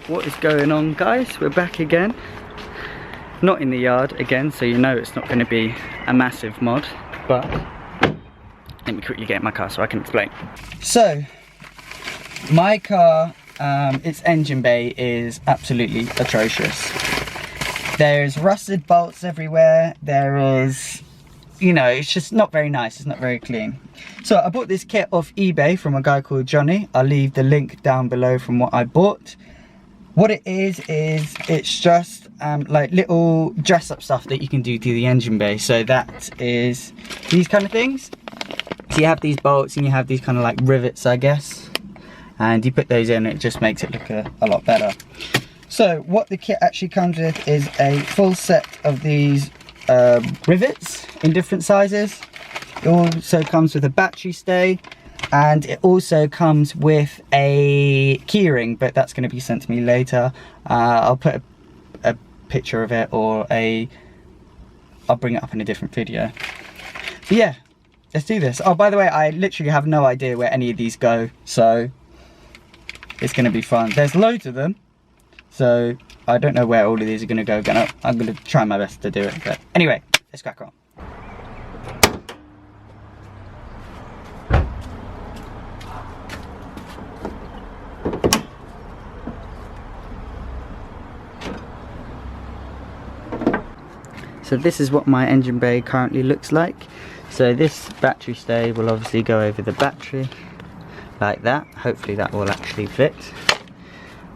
what is going on, guys? We're back again. Not in the yard again, so you know it's not going to be a massive mod, but let me quickly get in my car so I can explain. So, my car, its engine bay is absolutely atrocious. There's rusted bolts everywhere. There is, you know, it's just not very nice. It's not very clean. So I bought this kit off eBay from a guy called Johnny. I'll leave the link down below from what I bought. What it is it's just like little dress up stuff that you can do to the engine bay. So that is these kind of things. So you have these bolts and you have these kind of like rivets, I guess. And you put those in, it just makes it look a lot better. So what the kit actually comes with is a full set of these rivets in different sizes. It also comes with a battery stay, and it also comes with a keyring, but that's going to be sent to me later. I'll put a picture of it, or I'll bring it up in a different video. But yeah, let's do this. Oh, by the way, I literally have no idea where any of these go, so it's going to be fun. There's loads of them, so I don't know where all of these are going to go. I'm going to try my best to do it, but anyway, let's crack on. So this is what my engine bay currently looks like. So this battery stay will obviously go over the battery like that. Hopefully that will actually fit.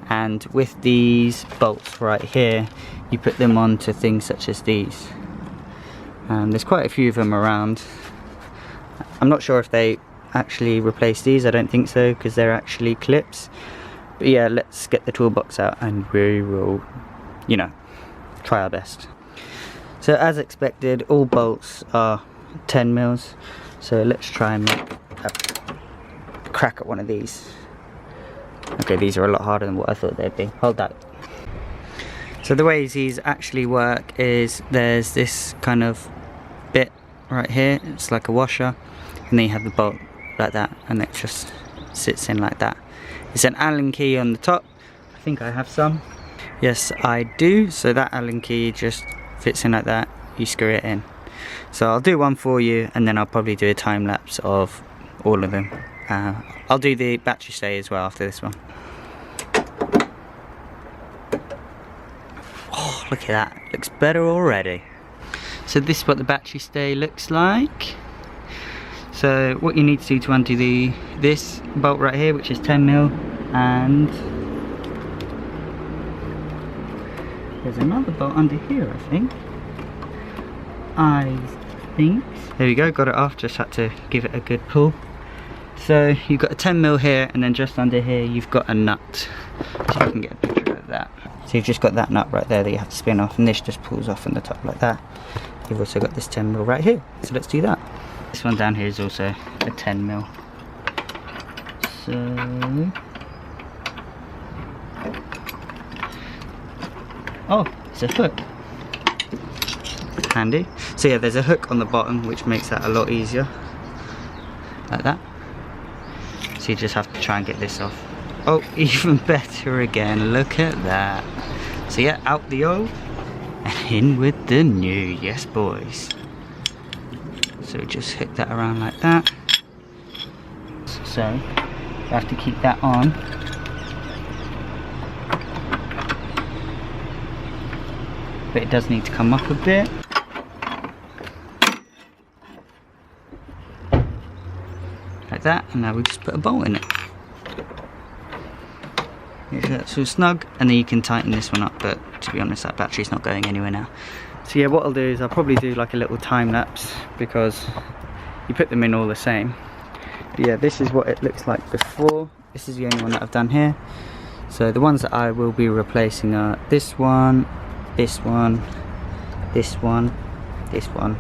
And with these bolts right here, you put them onto things such as these. There's quite a few of them around. I'm not sure if they actually replace these. I don't think so, because they're actually clips. But yeah, let's get the toolbox out and we will, you know, try our best. So as expected, all bolts are 10 mils. So let's try and make a crack at one of these. Okay, these are a lot harder than what I thought they'd be. Hold that. So the way these actually work is there's this kind of bit right here. It's like a washer, and then you have the bolt like that, and it just sits in like that. It's an Allen key on the top. I think I have some. Yes, I do. So that Allen key just fits in like that. You screw it in. So I'll do one for you, and then I'll probably do a time lapse of all of them. I'll do the battery stay as well after this one. Oh, look at that. Looks better already. So this is what the battery stay looks like. So what you need to do to undo this bolt right here, which is 10 mil, and there's another bolt under here, I think. There we go, got it off, just had to give it a good pull. So you've got a 10 mil here, and then just under here you've got a nut. So I can get a picture of that. So you've just got that nut right there that you have to spin off, and this just pulls off on the top like that. You've also got this 10 mil right here, so let's do that. This one down here is also a 10 mil. So, oh, it's a hook. Handy. So yeah, there's a hook on the bottom, which makes that a lot easier. Like that. So you just have to try and get this off. Oh, even better again. Look at that. So yeah, out the old and in with the new. Yes, boys. So just hook that around like that. So you have to keep that on. But it does need to come up a bit. Like that, and now we just put a bolt in it. Make sure that's all snug, and then you can tighten this one up, but to be honest, that battery's not going anywhere now. So yeah, what I'll do is I'll probably do like a little time lapse, because you put them in all the same. But yeah, this is what it looks like before. This is the only one that I've done here. So the ones that I will be replacing are this one, this one, this one, this one,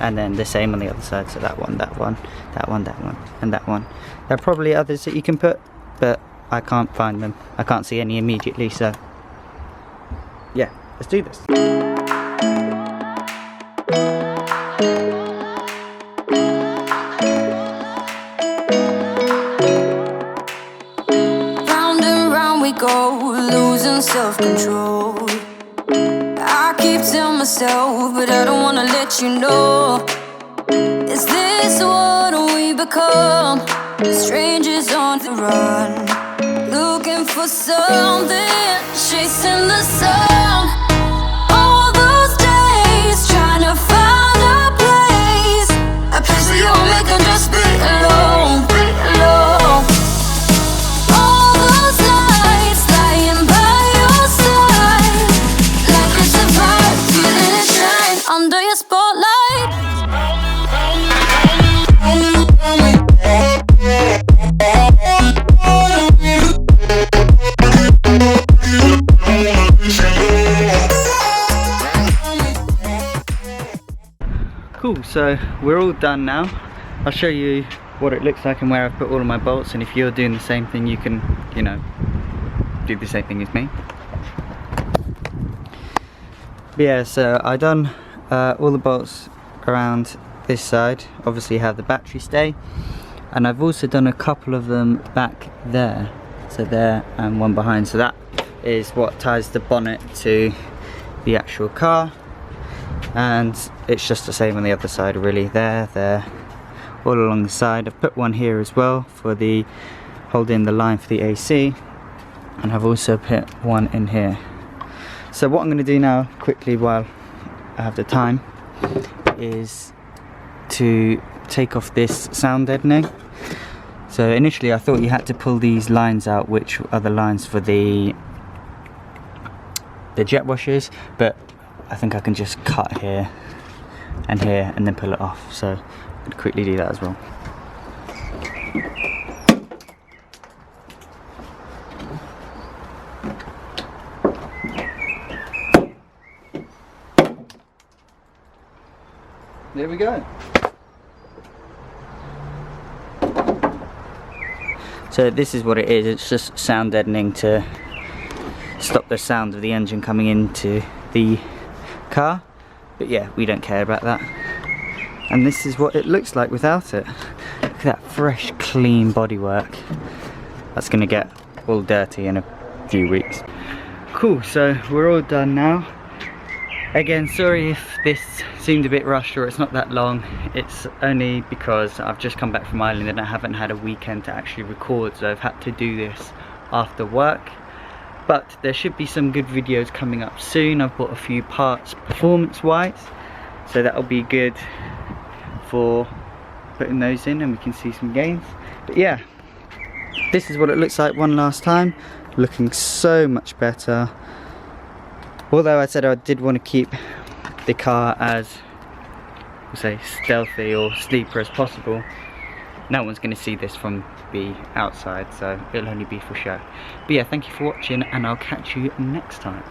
and then the same on the other side. So that one, that one, that one, that one, and that one. There are probably others that you can put, but I can't find them. I can't see any immediately, so yeah, let's do this. Round and round we go, losing let you know. Is this what we become? Strangers on the run, looking for something, chasing the sun. All those days trying to find a place where you and me can just be alone, be alone. All those nights lying by your side, like it's a vibe, feeling it shine under your spotlight. Cool, so we're all done now. I'll show you what it looks like and where I've put all of my bolts, and if you're doing the same thing you can, you know, do the same thing as me. But yeah, so I've done all the bolts around this side, obviously have the battery stay, and I've also done a couple of them back there, so there and one behind, so that is what ties the bonnet to the actual car. And it's just the same on the other side really, there, all along the side. I've put one here as well for the holding the line for the AC, and I've also put one in here. So what I'm going to do now quickly while I have the time is to take off this sound deadening. So initially I thought you had to pull these lines out, which are the lines for the jet washers, but I think I can just cut here and then pull it off, so I'll quickly do that as well. There we go. So this is what it is, it's just sound deadening to stop the sound of the engine coming into the car, but yeah, we don't care about that. And this is what it looks like without it. Look at that fresh, clean bodywork. That's gonna get all dirty in a few weeks. Cool, so we're all done now. Again, sorry if this seemed a bit rushed or it's not that long. It's only because I've just come back from Ireland and I haven't had a weekend to actually record, so I've had to do this after work. But there should be some good videos coming up soon. I've bought a few parts performance wise, so that'll be good for putting those in and we can see some gains. But yeah, this is what it looks like one last time, looking so much better. Although I said I did want to keep the car as, we'll say, stealthy or sleeper as possible, no one's going to see this from the outside, so it'll only be for show. But yeah, thank you for watching and I'll catch you next time.